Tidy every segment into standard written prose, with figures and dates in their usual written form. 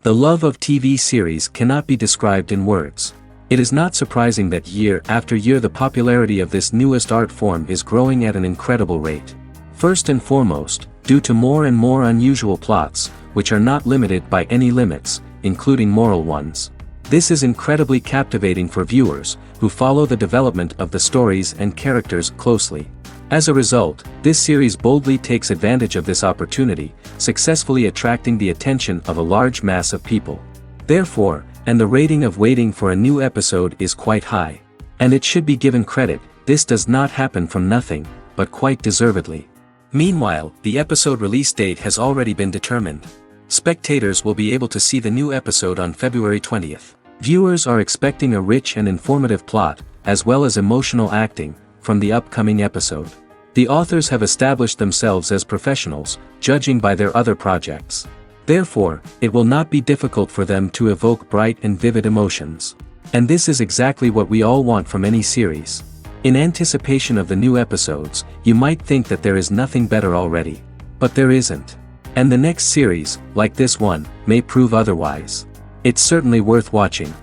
The love of TV series cannot be described in words. It is not surprising that year after year the popularity of this newest art form is growing at an incredible rate. First and foremost, due to more and more unusual plots, which are not limited by any limits, including moral ones. This is incredibly captivating for viewers, who follow the development of the stories and characters closely. As a result, this series boldly takes advantage of this opportunity, successfully attracting the attention of a large mass of people. Therefore, and the rating of waiting for a new episode is quite high. And it should be given credit, this does not happen from nothing, but quite deservedly. Meanwhile, the episode release date has already been determined. Spectators will be able to see the new episode on February 20th. Viewers are expecting a rich and informative plot, as well as emotional acting, from the upcoming episode. The authors have established themselves as professionals, judging by their other projects. Therefore, it will not be difficult for them to evoke bright and vivid emotions. And this is exactly what we all want from any series. In anticipation of the new episodes, you might think that there is nothing better already. But there isn't. And the next series, like this one, may prove otherwise. It's certainly worth watching.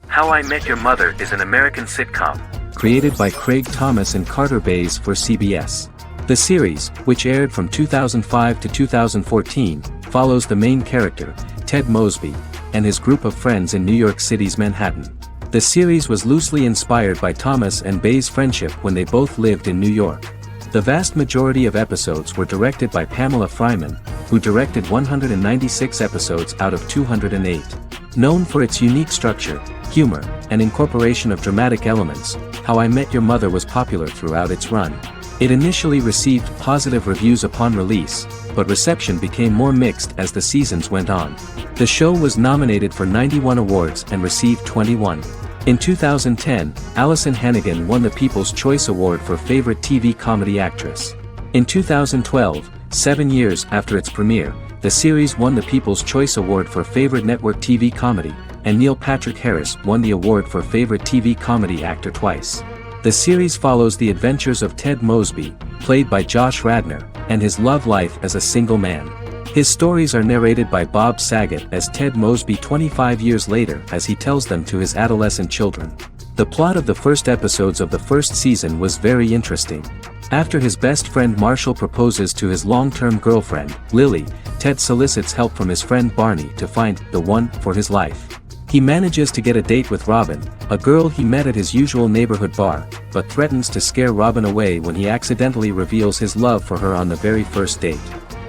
How I Met Your Mother is an American sitcom, created by Craig Thomas and Carter Bays for CBS. The series, which aired from 2005 to 2014, follows the main character, Ted Mosby, and his group of friends in New York City's Manhattan. The series was loosely inspired by Thomas and Bays' friendship when they both lived in New York. The vast majority of episodes were directed by Pamela Fryman, who directed 196 episodes out of 208. Known for its unique structure, humor, and incorporation of dramatic elements, How I Met Your Mother was popular throughout its run. It initially received positive reviews upon release, but reception became more mixed as the seasons went on. The show was nominated for 91 awards and received 21. In 2010, Allison Hannigan won the People's Choice Award for Favorite TV Comedy Actress. In 2012, 7 years after its premiere, the series won the People's Choice Award for Favorite Network TV Comedy, and Neil Patrick Harris won the award for Favorite TV Comedy Actor twice. The series follows the adventures of Ted Mosby, played by Josh Radnor, and his love life as a single man. His stories are narrated by Bob Saget as Ted Mosby 25 years later as he tells them to his adolescent children. The plot of the first episodes of the first season was very interesting. After his best friend Marshall proposes to his long-term girlfriend, Lily, Ted solicits help from his friend Barney to find the one for his life. He manages to get a date with Robin, a girl he met at his usual neighborhood bar, but threatens to scare Robin away when he accidentally reveals his love for her on the very first date.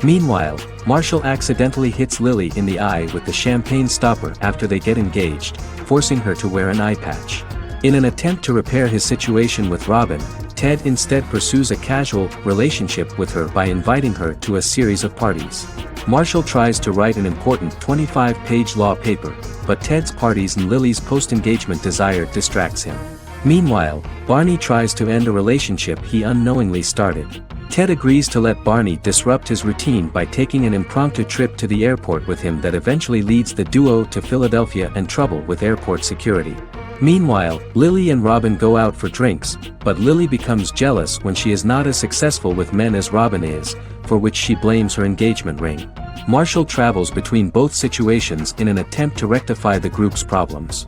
Meanwhile, Marshall accidentally hits Lily in the eye with the champagne stopper after they get engaged, forcing her to wear an eye patch. In an attempt to repair his situation with Robin, Ted instead pursues a casual relationship with her by inviting her to a series of parties. Marshall tries to write an important 25-page law paper, but Ted's parties and Lily's post-engagement desire distracts him. Meanwhile, Barney tries to end a relationship he unknowingly started. Ted agrees to let Barney disrupt his routine by taking an impromptu trip to the airport with him that eventually leads the duo to Philadelphia and trouble with airport security. Meanwhile, Lily and Robin go out for drinks, but Lily becomes jealous when she is not as successful with men as Robin is, for which she blames her engagement ring. Marshall travels between both situations in an attempt to rectify the group's problems.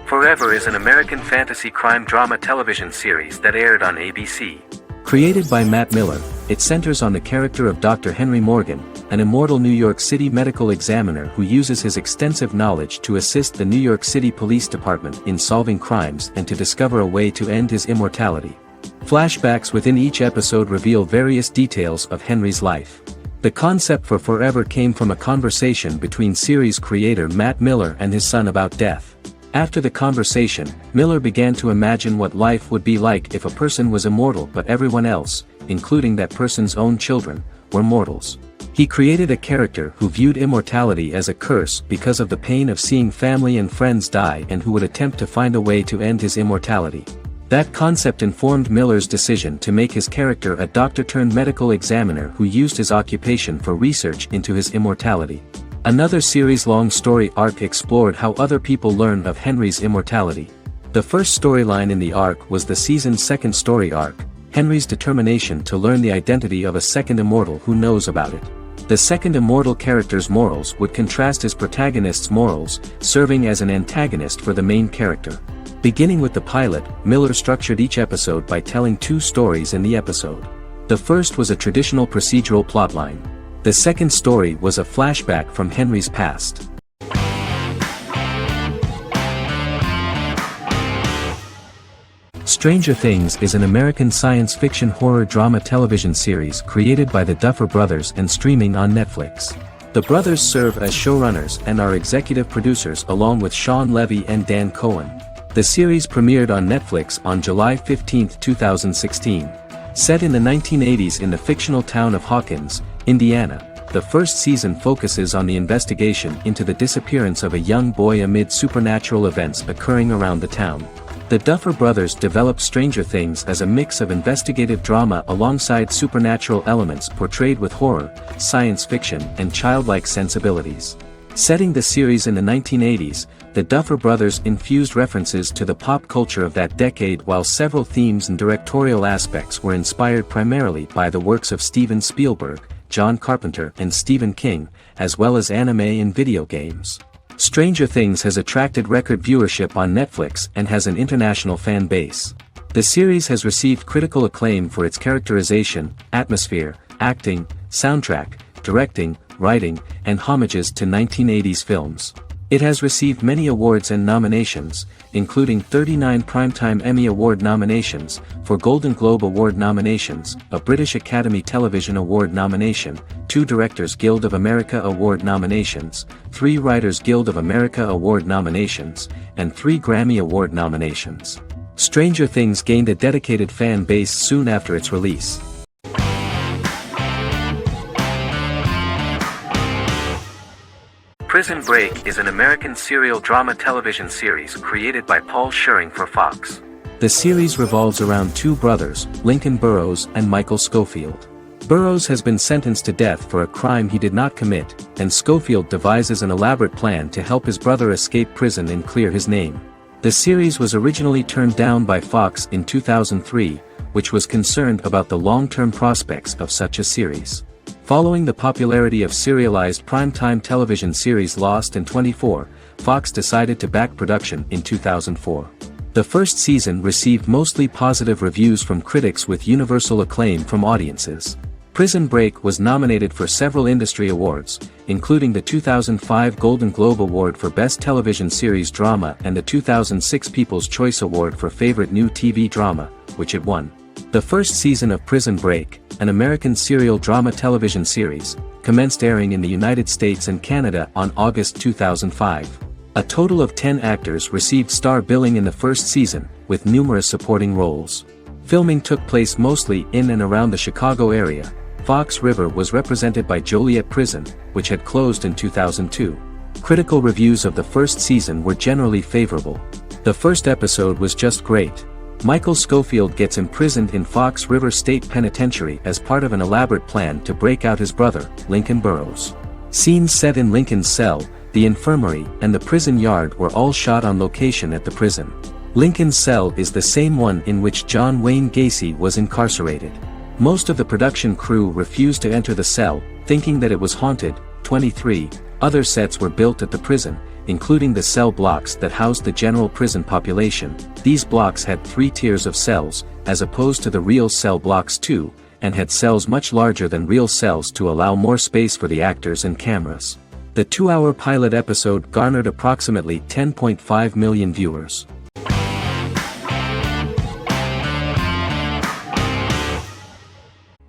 Forever is an American fantasy crime drama television series that aired on ABC. Created by Matt Miller, it centers on the character of Dr. Henry Morgan, an immortal New York City medical examiner who uses his extensive knowledge to assist the New York City Police Department in solving crimes and to discover a way to end his immortality. Flashbacks within each episode reveal various details of Henry's life. The concept for Forever came from a conversation between series creator Matt Miller and his son about death. After the conversation, Miller began to imagine what life would be like if a person was immortal but everyone else, including that person's own children, were mortals. He created a character who viewed immortality as a curse because of the pain of seeing family and friends die and who would attempt to find a way to end his immortality. That concept informed Miller's decision to make his character a doctor-turned-medical examiner who used his occupation for research into his immortality. Another series-long story arc explored how other people learned of Henry's immortality. The first storyline in the arc was the season's second story arc, Henry's determination to learn the identity of a second immortal who knows about it. The second immortal character's morals would contrast his protagonist's morals, serving as an antagonist for the main character. Beginning with the pilot, Miller structured each episode by telling two stories in the episode. The first was a traditional procedural plotline. The second story was a flashback from Henry's past. Stranger Things is an American science fiction horror drama television series created by the Duffer Brothers and streaming on Netflix. The brothers serve as showrunners and are executive producers along with Sean Levy and Dan Cohen. The series premiered on Netflix on July 15, 2016. Set in the 1980s in the fictional town of Hawkins, Indiana, the first season focuses on the investigation into the disappearance of a young boy amid supernatural events occurring around the town. The Duffer Brothers developed Stranger Things as a mix of investigative drama alongside supernatural elements portrayed with horror, science fiction, and childlike sensibilities. Setting the series in the 1980s, the Duffer Brothers infused references to the pop culture of that decade while several themes and directorial aspects were inspired primarily by the works of Steven Spielberg, John Carpenter, and Stephen King, as well as anime and video games. Stranger Things has attracted record viewership on Netflix and has an international fan base. The series has received critical acclaim for its characterization, atmosphere, acting, soundtrack, directing, writing, and homages to 1980s films. It has received many awards and nominations, including 39 Primetime Emmy Award nominations, 4 Golden Globe Award nominations, a British Academy Television Award nomination, 2 Directors Guild of America Award nominations, 3 Writers Guild of America Award nominations, and 3 Grammy Award nominations. Stranger Things gained a dedicated fan base soon after its release. Prison Break is an American serial drama television series created by Paul Schering for Fox. The series revolves around two brothers, Lincoln Burrows and Michael Schofield. Burrows has been sentenced to death for a crime he did not commit, and Schofield devises an elaborate plan to help his brother escape prison and clear his name. The series was originally turned down by Fox in 2003, which was concerned about the long-term prospects of such a series. Following the popularity of serialized primetime television series Lost and 24, Fox decided to back production in 2004. The first season received mostly positive reviews from critics with universal acclaim from audiences. Prison Break was nominated for several industry awards, including the 2005 Golden Globe Award for Best Television Series Drama and the 2006 People's Choice Award for Favorite New TV Drama, which it won. The first season of Prison Break, an American serial drama television series, commenced airing in the United States and Canada on August 2005. A total of 10 actors received star billing in the first season, with numerous supporting roles. Filming took place mostly in and around the Chicago area. Fox River was represented by Joliet Prison, which had closed in 2002. Critical reviews of the first season were generally favorable. The first episode was just great. Michael Schofield gets imprisoned in Fox River State Penitentiary as part of an elaborate plan to break out his brother, Lincoln Burrows. Scenes set in Lincoln's cell, the infirmary, and the prison yard were all shot on location at the prison. Lincoln's cell is the same one in which John Wayne Gacy was incarcerated. Most of the production crew refused to enter the cell, thinking that it was haunted. 23 other sets were built at the prison, including the cell blocks that housed the general prison population. These blocks had 3 tiers of cells, as opposed to the real cell blocks 2, and had cells much larger than real cells to allow more space for the actors and cameras. The 2-hour pilot episode garnered approximately 10.5 million viewers.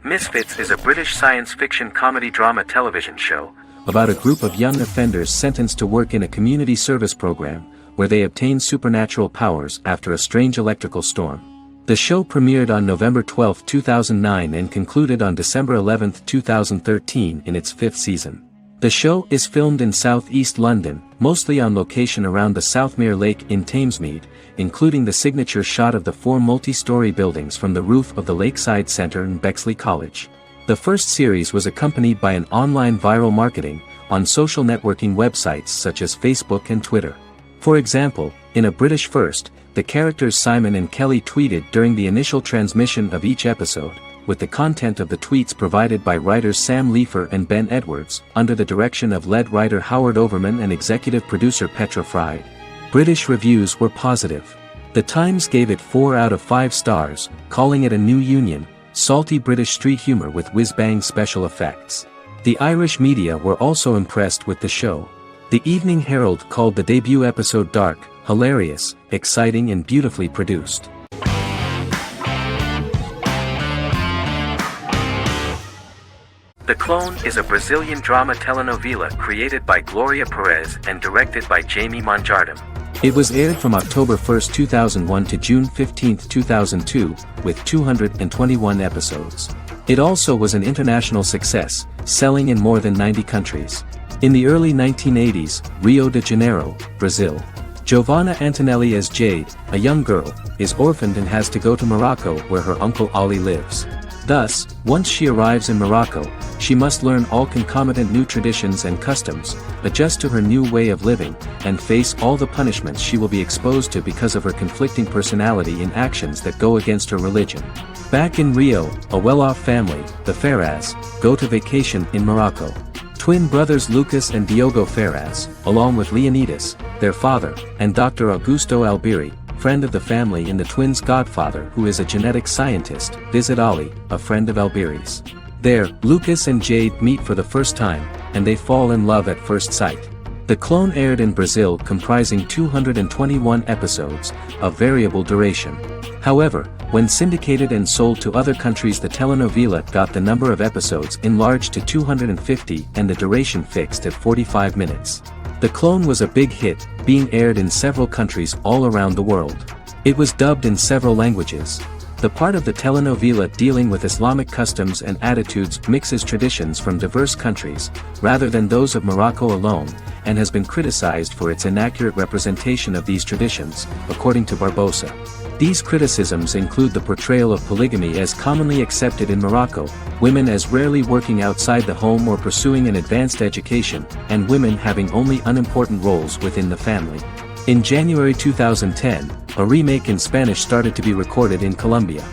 Misfits is a British science fiction comedy drama television show about a group of young offenders sentenced to work in a community service program, where they obtain supernatural powers after a strange electrical storm. The show premiered on November 12, 2009 and concluded on December 11, 2013 in its 5th season. The show is filmed in southeast London, mostly on location around the Southmere Lake in Thamesmead, including the signature shot of the 4 multi-story buildings from the roof of the Lakeside Centre in Bexley College. The first series was accompanied by an online viral marketing on social networking websites such as Facebook and Twitter. For example, In a British first, the characters Simon and Kelly tweeted during the initial transmission of each episode, with the content of the tweets provided by writers Sam Leifer and Ben Edwards, under the direction of lead writer Howard Overman and executive producer Petra Fried. British reviews were positive. The Times gave it 4 out of 5 stars, calling it a new union, salty British street humor with whiz-bang special effects. The Irish media were also impressed with the show. The Evening Herald called the debut episode dark, hilarious, exciting and beautifully produced. The Clone is a Brazilian drama telenovela created by Gloria Perez and directed by Jamie Monjardim. It was aired from October 1, 2001 to June 15, 2002, with 221 episodes. It also was an international success, selling in more than 90 countries. In the early 1980s, Rio de Janeiro, Brazil. Giovanna Antonelli as Jade, a young girl, is orphaned and has to go to Morocco where her uncle Ali lives. Thus, once she arrives in Morocco, she must learn all concomitant new traditions and customs, adjust to her new way of living, and face all the punishments she will be exposed to because of her conflicting personality in actions that go against her religion. Back in Rio, a well-off family, the Ferraz, go to vacation in Morocco. Twin brothers Lucas and Diogo Ferraz, along with Leonidas, their father, and Dr. Augusto Albiri, friend of the family and the twins' godfather who is a genetic scientist, visit Ali, a friend of Albiri's. There, Lucas and Jade meet for the first time, and they fall in love at first sight. The Clone aired in Brazil comprising 221 episodes, of variable duration. However, when syndicated and sold to other countries, the telenovela got the number of episodes enlarged to 250 and the duration fixed at 45 minutes. The Clone was a big hit, being aired in several countries all around the world. It was dubbed in several languages. The part of the telenovela dealing with Islamic customs and attitudes mixes traditions from diverse countries, rather than those of Morocco alone, and has been criticized for its inaccurate representation of these traditions, according to Barbosa. These criticisms include the portrayal of polygamy as commonly accepted in Morocco, women as rarely working outside the home or pursuing an advanced education, and women having only unimportant roles within the family. In January 2010, a remake in Spanish started to be recorded in Colombia.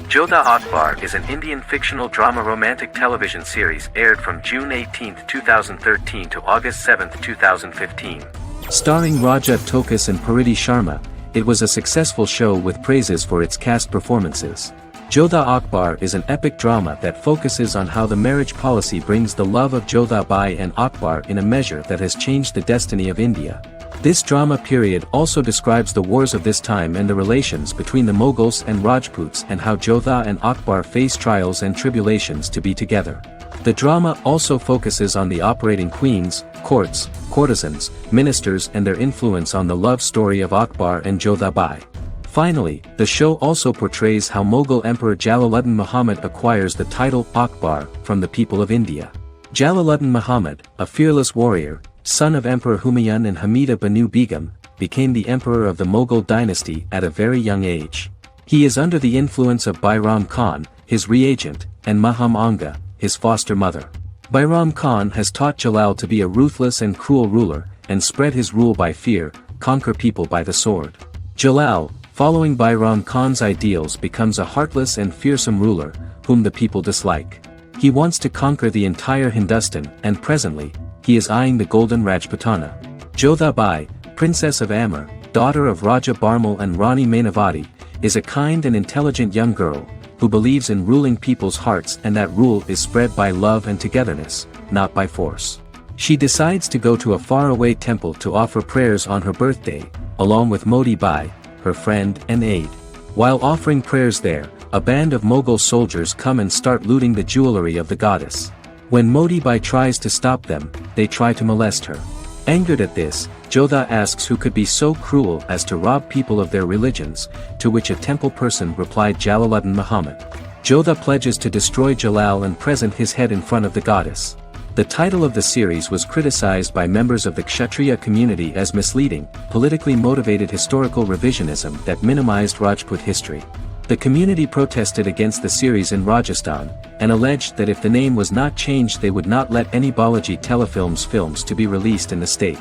Jodha Akbar is an Indian fictional drama romantic television series aired from June 18, 2013 to August 7, 2015. Starring Raja Tokas and Pariti Sharma, it was a successful show with praises for its cast performances. Jodha Akbar is an epic drama that focuses on how the marriage policy brings the love of Jodha Bai and Akbar in a measure that has changed the destiny of India. This drama period also describes the wars of this time and the relations between the Mughals and Rajputs and how Jodha and Akbar face trials and tribulations to be together. The drama also focuses on the operating queens, courts, courtesans, ministers and their influence on the love story of Akbar and Jodha Bai. Finally, the show also portrays how Mughal Emperor Jalaluddin Muhammad acquires the title Akbar from the people of India. Jalaluddin Muhammad, a fearless warrior, son of Emperor Humayun and Hamida Banu Begum, became the emperor of the Mughal dynasty at a very young age. He is under the influence of Bairam Khan, his reagent, and Maham Anga, his foster mother. Bairam Khan has taught Jalal to be a ruthless and cruel ruler, and spread his rule by fear, conquer people by the sword. Jalal, following Bairam Khan's ideals, becomes a heartless and fearsome ruler, whom the people dislike. He wants to conquer the entire Hindustan, and presently, he is eyeing the Golden Rajputana. Jodha Bai, Princess of Amber, daughter of Raja Barmal and Rani Mainavati, is a kind and intelligent young girl, who believes in ruling people's hearts and that rule is spread by love and togetherness, not by force. She decides to go to a faraway temple to offer prayers on her birthday, along with Modi Bai, her friend and aide. While offering prayers there, a band of Mughal soldiers come and start looting the jewelry of the goddess. When Modi Bai tries to stop them, they try to molest her. Angered at this, Jodha asks who could be so cruel as to rob people of their religions, to which a temple person replied Jalaluddin Muhammad. Jodha pledges to destroy Jalal and present his head in front of the goddess. The title of the series was criticized by members of the Kshatriya community as misleading, politically motivated historical revisionism that minimized Rajput history. The community protested against the series in Rajasthan, and alleged that if the name was not changed they would not let any Balaji Telefilms films to be released in the state.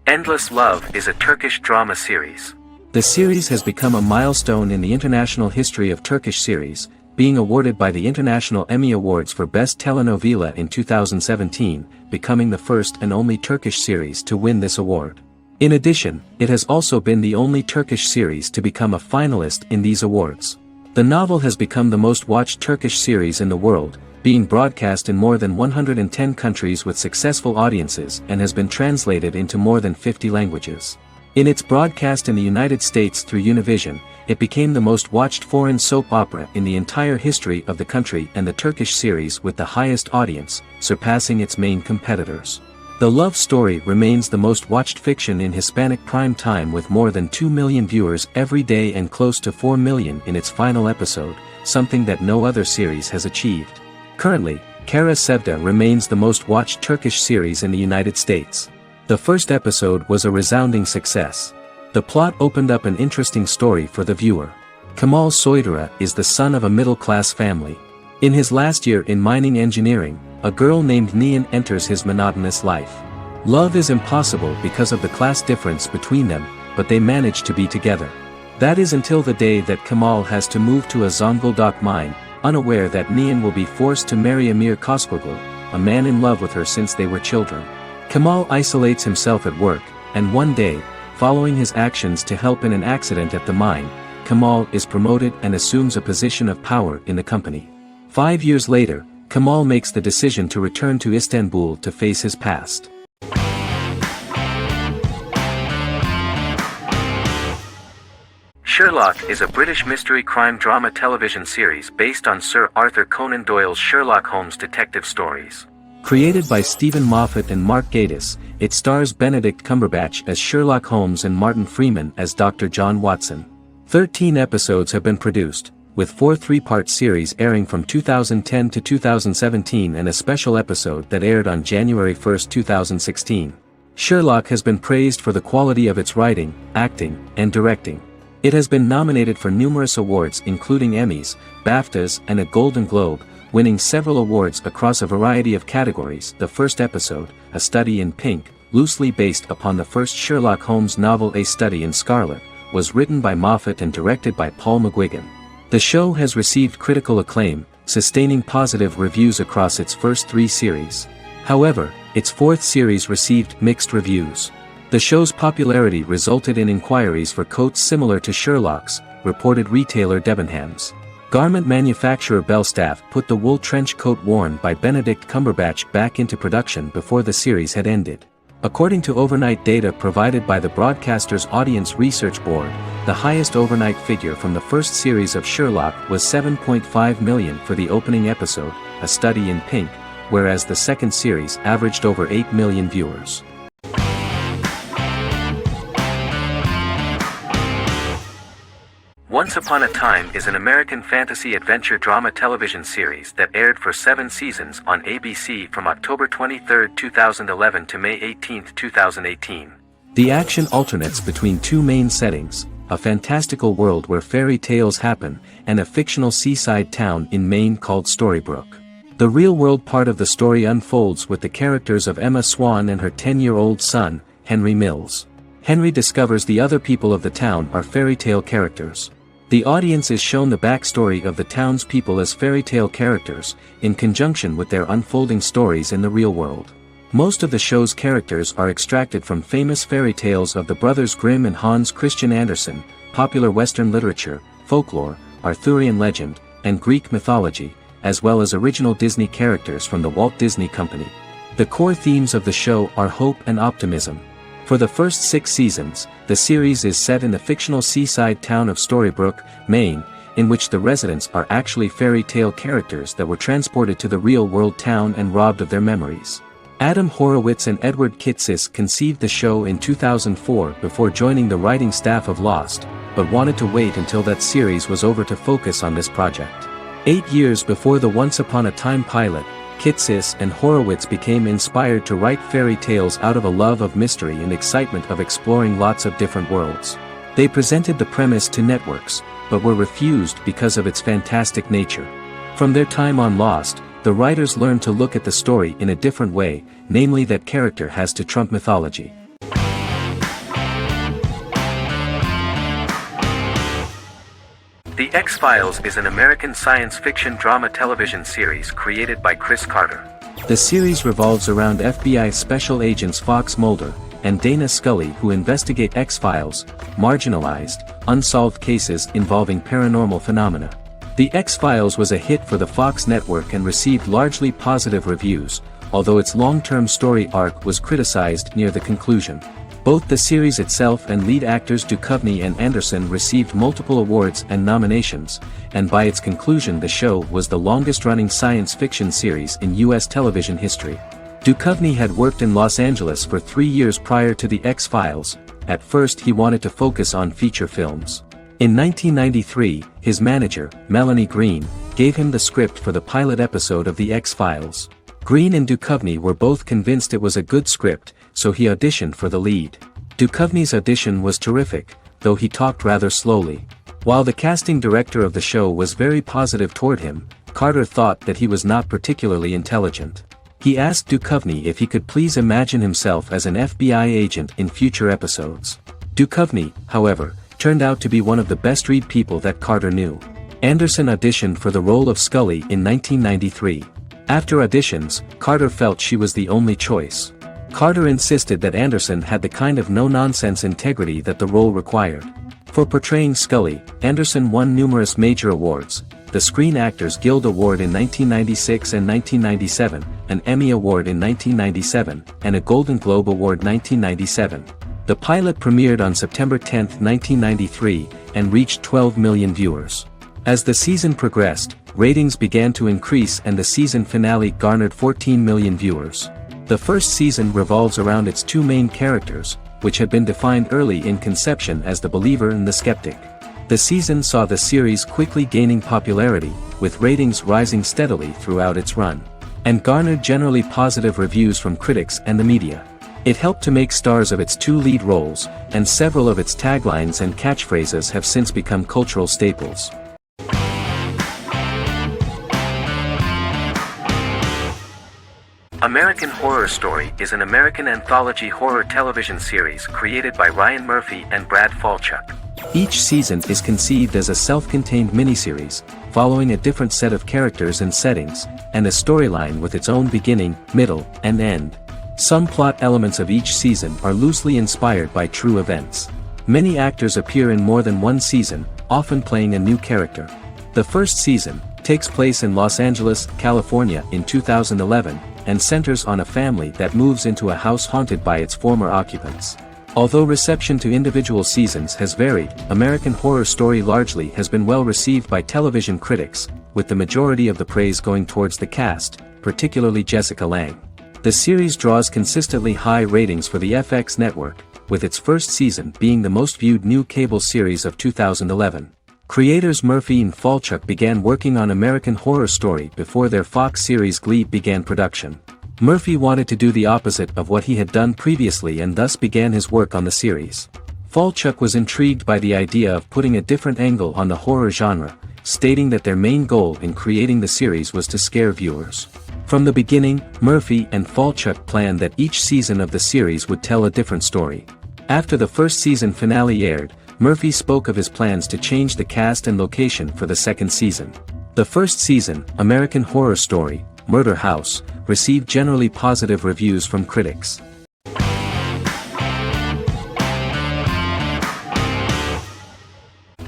Endless Love is a Turkish drama series. The series has become a milestone in the international history of Turkish series, being awarded by the International Emmy Awards for Best Telenovela in 2017, becoming the first and only Turkish series to win this award. In addition, it has also been the only Turkish series to become a finalist in these awards. The novel has become the most watched Turkish series in the world, being broadcast in more than 110 countries with successful audiences and has been translated into more than 50 languages. In its broadcast in the United States through Univision, it became the most watched foreign soap opera in the entire history of the country and the Turkish series with the highest audience, surpassing its main competitors. The love story remains the most watched fiction in Hispanic prime time with more than 2 million viewers every day and close to 4 million in its final episode, something that no other series has achieved. Currently, Kara Sevda remains the most watched Turkish series in the United States. The first episode was a resounding success. The plot opened up an interesting story for the viewer. Kemal Soydura is the son of a middle-class family. In his last year in mining engineering, a girl named Nihan enters his monotonous life. Love is impossible because of the class difference between them, but they manage to be together. That is until the day that Kemal has to move to a Zonguldak mine, unaware that Nihan will be forced to marry Amir Koskoglu, a man in love with her since they were children. Kemal isolates himself at work, and one day, following his actions to help in an accident at the mine, Kemal is promoted and assumes a position of power in the company. 5 years later, Kemal makes the decision to return to Istanbul to face his past. Sherlock is a British mystery crime drama television series based on Sir Arthur Conan Doyle's Sherlock Holmes detective stories. Created by Stephen Moffat and Mark Gatiss, it stars Benedict Cumberbatch as Sherlock Holmes and Martin Freeman as Dr. John Watson. 13 episodes have been produced, with 4 three-part series airing from 2010 to 2017 and a special episode that aired on January 1, 2016. Sherlock has been praised for the quality of its writing, acting, and directing. It has been nominated for numerous awards including Emmys, BAFTAs, and a Golden Globe, winning several awards across a variety of categories. The first episode, A Study in Pink, loosely based upon the first Sherlock Holmes novel A Study in Scarlet, was written by Moffat and directed by Paul McGuigan. The show has received critical acclaim, sustaining positive reviews across its first 3 series. However, its 4th series received mixed reviews. The show's popularity resulted in inquiries for coats similar to Sherlock's, reported retailer Debenhams. Garment manufacturer Belstaff put the wool trench coat worn by Benedict Cumberbatch back into production before the series had ended. According to overnight data provided by the broadcaster's Audience Research Board, the highest overnight figure from the first series of Sherlock was 7.5 million for the opening episode, A Study in Pink, whereas the second series averaged over 8 million viewers. Once Upon a Time is an American fantasy adventure drama television series that aired for 7 seasons on ABC from October 23, 2011 to May 18, 2018. The action alternates between 2 main settings, a fantastical world where fairy tales happen, and a fictional seaside town in Maine called Storybrooke. The real-world part of the story unfolds with the characters of Emma Swan and her 10-year-old son, Henry Mills. Henry discovers the other people of the town are fairy tale characters. The audience is shown the backstory of the townspeople as fairy tale characters, in conjunction with their unfolding stories in the real world. Most of the show's characters are extracted from famous fairy tales of the Brothers Grimm and Hans Christian Andersen, popular Western literature, folklore, Arthurian legend, and Greek mythology, as well as original Disney characters from the Walt Disney Company. The core themes of the show are hope and optimism. For the first 6 seasons, the series is set in the fictional seaside town of Storybrooke, Maine, in which the residents are actually fairy tale characters that were transported to the real-world town and robbed of their memories. Adam Horowitz and Edward Kitsis conceived the show in 2004 before joining the writing staff of Lost, but wanted to wait until that series was over to focus on this project. 8 years before the Once Upon a Time pilot, Kitsis and Horowitz became inspired to write fairy tales out of a love of mystery and excitement of exploring lots of different worlds. They presented the premise to networks, but were refused because of its fantastic nature. From their time on Lost, the writers learned to look at the story in a different way, namely that character has to trump mythology. The X-Files is an American science fiction drama television series created by Chris Carter. The series revolves around FBI special agents Fox Mulder and Dana Scully, who investigate X-Files, marginalized, unsolved cases involving paranormal phenomena. The X-Files was a hit for the Fox network and received largely positive reviews, although its long-term story arc was criticized near the conclusion. Both the series itself and lead actors Duchovny and Anderson received multiple awards and nominations, and by its conclusion the show was the longest-running science fiction series in U.S. television history. Duchovny had worked in Los Angeles for 3 years prior to The X-Files. At first he wanted to focus on feature films. In 1993, his manager, Melanie Green, gave him the script for the pilot episode of The X-Files. Green and Duchovny were both convinced it was a good script, so he auditioned for the lead. Duchovny's audition was terrific, though he talked rather slowly. While the casting director of the show was very positive toward him, Carter thought that he was not particularly intelligent. He asked Duchovny if he could please imagine himself as an FBI agent in future episodes. Duchovny, however, turned out to be one of the best-read people that Carter knew. Anderson auditioned for the role of Scully in 1993. After auditions, Carter felt she was the only choice. Carter insisted that Anderson had the kind of no-nonsense integrity that the role required. For portraying Scully, Anderson won numerous major awards, the Screen Actors Guild Award in 1996 and 1997, an Emmy Award in 1997, and a Golden Globe Award 1997. The pilot premiered on September 10, 1993, and reached 12 million viewers. As the season progressed, ratings began to increase and the season finale garnered 14 million viewers. The first season revolves around its two main characters, which had been defined early in conception as the believer and the skeptic. The season saw the series quickly gaining popularity, with ratings rising steadily throughout its run, and garnered generally positive reviews from critics and the media. It helped to make stars of its two lead roles, and several of its taglines and catchphrases have since become cultural staples. American Horror Story is an American anthology horror television series created by Ryan Murphy and Brad Falchuk. Each season is conceived as a self-contained miniseries, following a different set of characters and settings, and a storyline with its own beginning, middle, and end. Some plot elements of each season are loosely inspired by true events. Many actors appear in more than one season, often playing a new character. The first season takes place in Los Angeles, California in 2011, and centers on a family that moves into a house haunted by its former occupants. Although reception to individual seasons has varied, American Horror Story largely has been well received by television critics, with the majority of the praise going towards the cast, particularly Jessica Lange. The series draws consistently high ratings for the FX network, with its first season being the most viewed new cable series of 2011. Creators Murphy and Falchuk began working on American Horror Story before their Fox series Glee began production. Murphy wanted to do the opposite of what he had done previously and thus began his work on the series. Falchuk was intrigued by the idea of putting a different angle on the horror genre, stating that their main goal in creating the series was to scare viewers. From the beginning, Murphy and Falchuk planned that each season of the series would tell a different story. After the first season finale aired, Murphy spoke of his plans to change the cast and location for the second season. The first season, American Horror Story, Murder House, received generally positive reviews from critics.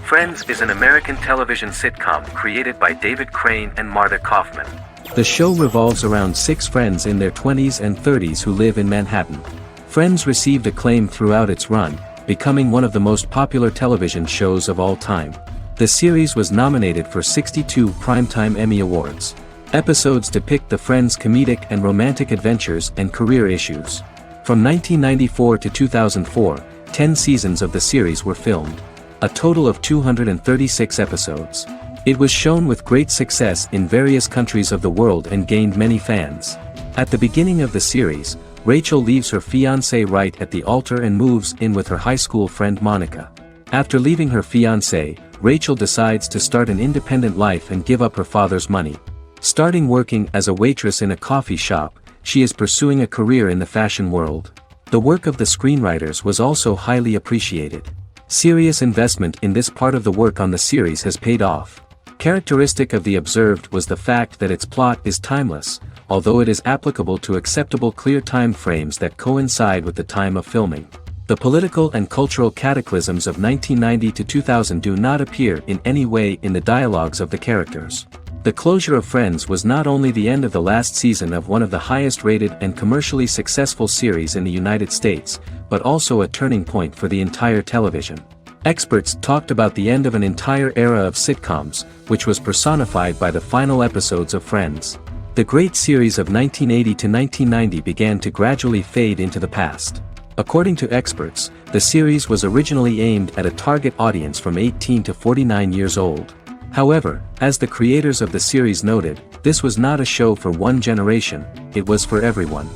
Friends is an American television sitcom created by David Crane and Marta Kaufman. The show revolves around 6 friends in their 20s and 30s who live in Manhattan. Friends received acclaim throughout its run, becoming one of the most popular television shows of all time. The series was nominated for 62 Primetime Emmy Awards. Episodes depict the Friends' comedic and romantic adventures and career issues. From 1994 to 2004, 10 seasons of the series were filmed. A total of 236 episodes. It was shown with great success in various countries of the world and gained many fans. At the beginning of the series, Rachel leaves her fiancé right at the altar and moves in with her high school friend Monica. After leaving her fiancé, Rachel decides to start an independent life and give up her father's money. Starting working as a waitress in a coffee shop, she is pursuing a career in the fashion world. The work of the screenwriters was also highly appreciated. Serious investment in this part of the work on the series has paid off. Characteristic of The Observed was the fact that its plot is timeless, although it is applicable to acceptable clear time frames that coincide with the time of filming. The political and cultural cataclysms of 1990 to 2000 do not appear in any way in the dialogues of the characters. The closure of Friends was not only the end of the last season of one of the highest-rated and commercially successful series in the United States, but also a turning point for the entire television. Experts talked about the end of an entire era of sitcoms, which was personified by the final episodes of Friends. The great series of 1980 to 1990 began to gradually fade into the past. According to experts, the series was originally aimed at a target audience from 18 to 49 years old. However, as the creators of the series noted, this was not a show for one generation, it was for everyone.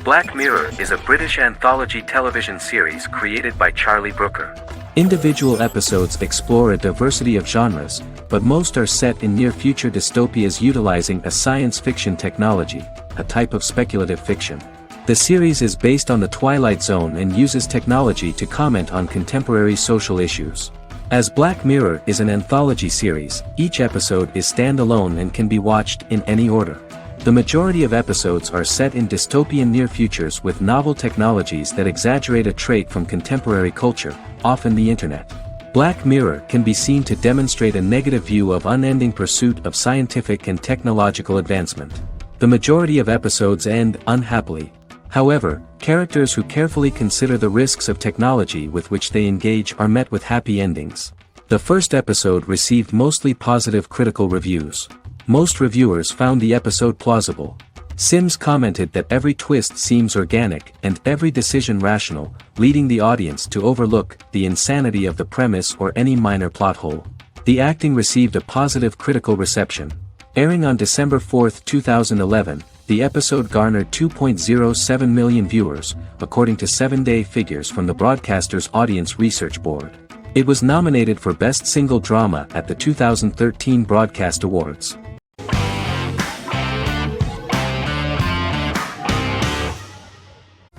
Black Mirror is a British anthology television series created by Charlie Brooker. Individual episodes explore a diversity of genres, but most are set in near-future dystopias utilizing a science fiction technology, a type of speculative fiction. The series is based on the Twilight Zone and uses technology to comment on contemporary social issues. As Black Mirror is an anthology series, each episode is standalone and can be watched in any order. The majority of episodes are set in dystopian near futures with novel technologies that exaggerate a trait from contemporary culture, often the internet. Black Mirror can be seen to demonstrate a negative view of unending pursuit of scientific and technological advancement. The majority of episodes end unhappily. However, characters who carefully consider the risks of technology with which they engage are met with happy endings. The first episode received mostly positive critical reviews. Most reviewers found the episode plausible. Sims commented that every twist seems organic and every decision rational, leading the audience to overlook the insanity of the premise or any minor plot hole. The acting received a positive critical reception. Airing on December 4, 2011, the episode garnered 2.07 million viewers, according to 7-day figures from the broadcaster's Audience Research Board. It was nominated for Best Single Drama at the 2013 Broadcast Awards.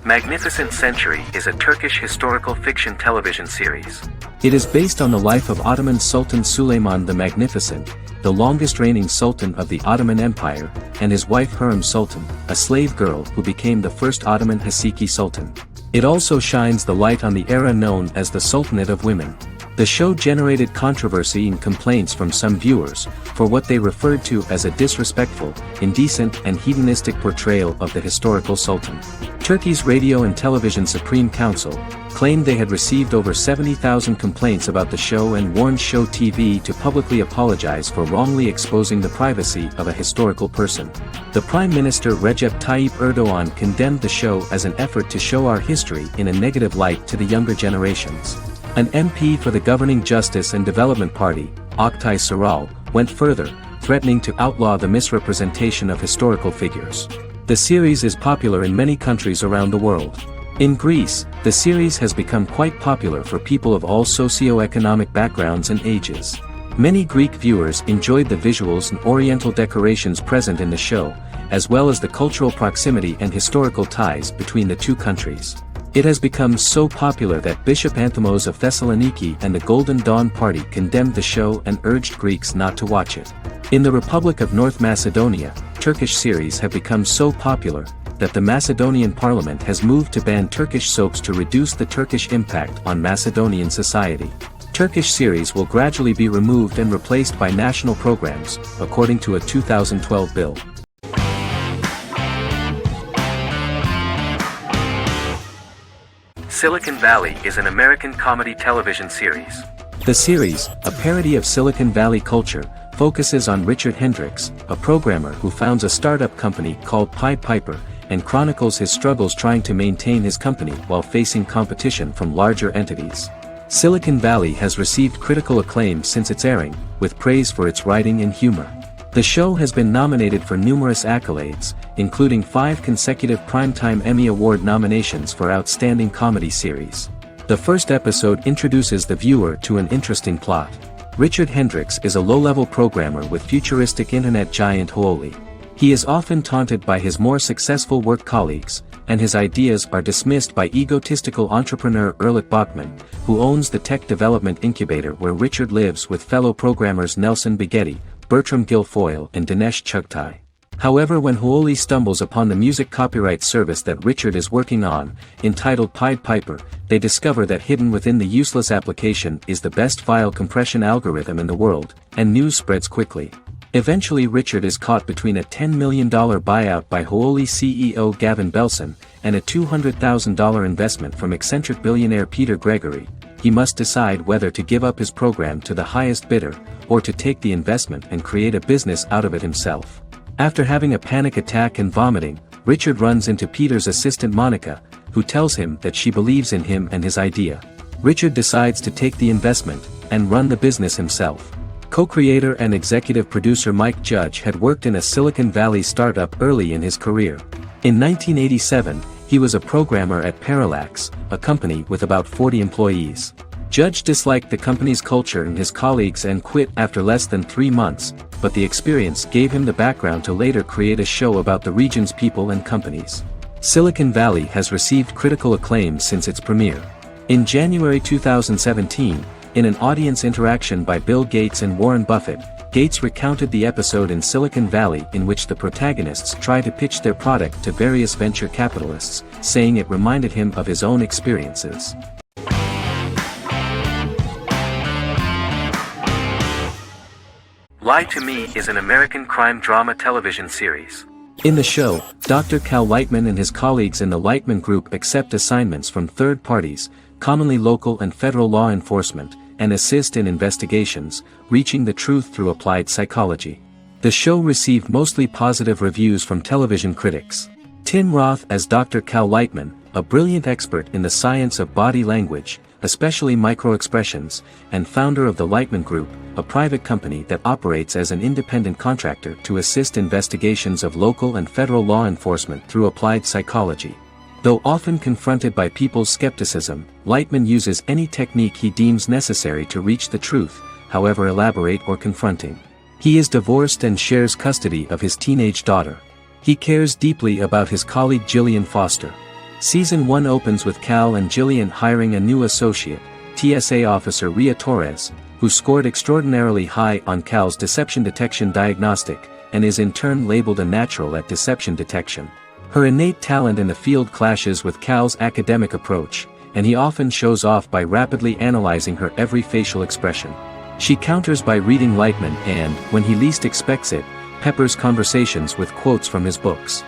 Magnificent Century is a Turkish historical fiction television series. It is based on the life of Ottoman Sultan Süleyman the Magnificent, the longest-reigning sultan of the Ottoman Empire, and his wife Hürrem Sultan, a slave girl who became the first Ottoman Haseki Sultan. It also shines the light on the era known as the Sultanate of Women. The show generated controversy and complaints from some viewers, for what they referred to as a disrespectful, indecent and hedonistic portrayal of the historical sultan. Turkey's Radio and Television Supreme Council claimed they had received over 70,000 complaints about the show and warned Show TV to publicly apologize for wrongly exposing the privacy of a historical person. The Prime Minister Recep Tayyip Erdogan condemned the show as an effort to show our history in a negative light to the younger generations. An MP for the governing Justice and Development Party, Oktay Saral, went further, threatening to outlaw the misrepresentation of historical figures. The series is popular in many countries around the world. In Greece, the series has become quite popular for people of all socio-economic backgrounds and ages. Many Greek viewers enjoyed the visuals and oriental decorations present in the show, as well as the cultural proximity and historical ties between the two countries. It has become so popular that Bishop Anthimos of Thessaloniki and the Golden Dawn Party condemned the show and urged Greeks not to watch it. In the Republic of North Macedonia, Turkish series have become so popular that the Macedonian parliament has moved to ban Turkish soaps to reduce the Turkish impact on Macedonian society. Turkish series will gradually be removed and replaced by national programs, according to a 2012 bill. Silicon Valley is an American comedy television series. The series, a parody of Silicon Valley culture, focuses on Richard Hendricks, a programmer who founds a startup company called Pied Piper, and chronicles his struggles trying to maintain his company while facing competition from larger entities. Silicon Valley has received critical acclaim since its airing, with praise for its writing and humor. The show has been nominated for numerous accolades, including 5 consecutive Primetime Emmy Award nominations for Outstanding Comedy Series. The first episode introduces the viewer to an interesting plot. Richard Hendricks is a low-level programmer with futuristic internet giant Huoli. He is often taunted by his more successful work colleagues, and his ideas are dismissed by egotistical entrepreneur Erlich Bachman, who owns the tech development incubator where Richard lives with fellow programmers Nelson Bigetti, Bertram Guilfoyle and Dinesh Chugtai. However, when Huoli stumbles upon the music copyright service that Richard is working on, entitled Pied Piper, they discover that hidden within the useless application is the best file compression algorithm in the world, and news spreads quickly. Eventually Richard is caught between a $10 million buyout by Huoli CEO Gavin Belson, and a $200,000 investment from eccentric billionaire Peter Gregory. He must decide whether to give up his program to the highest bidder, or to take the investment and create a business out of it himself. After having a panic attack and vomiting, Richard runs into Peter's assistant Monica, who tells him that she believes in him and his idea. Richard decides to take the investment, and run the business himself. Co-creator and executive producer Mike Judge had worked in a Silicon Valley startup early in his career. In 1987, he was a programmer at Parallax, a company with about 40 employees. Judge disliked the company's culture and his colleagues and quit after less than 3 months, but the experience gave him the background to later create a show about the region's people and companies. Silicon Valley has received critical acclaim since its premiere. In January 2017, in an audience interaction by Bill Gates and Warren Buffett, Gates recounted the episode in Silicon Valley in which the protagonists try to pitch their product to various venture capitalists, saying it reminded him of his own experiences. Lie to Me is an American crime drama television series. In the show, Dr. Cal Lightman and his colleagues in the Lightman Group accept assignments from third parties, commonly local and federal law enforcement, and assist in investigations, reaching the truth through applied psychology. The show received mostly positive reviews from television critics. Tim Roth as Dr. Cal Lightman, a brilliant expert in the science of body language, especially microexpressions, and founder of the Lightman Group, a private company that operates as an independent contractor to assist investigations of local and federal law enforcement through applied psychology. Though often confronted by people's skepticism, Lightman uses any technique he deems necessary to reach the truth, however elaborate or confronting. He is divorced and shares custody of his teenage daughter. He cares deeply about his colleague Gillian Foster. Season 1 opens with Cal and Gillian hiring a new associate, TSA officer Ria Torres, who scored extraordinarily high on Cal's deception detection diagnostic, and is in turn labeled a natural at deception detection. Her innate talent in the field clashes with Cal's academic approach, and he often shows off by rapidly analyzing her every facial expression. She counters by reading Lightman and, when he least expects it, peppers conversations with quotes from his books.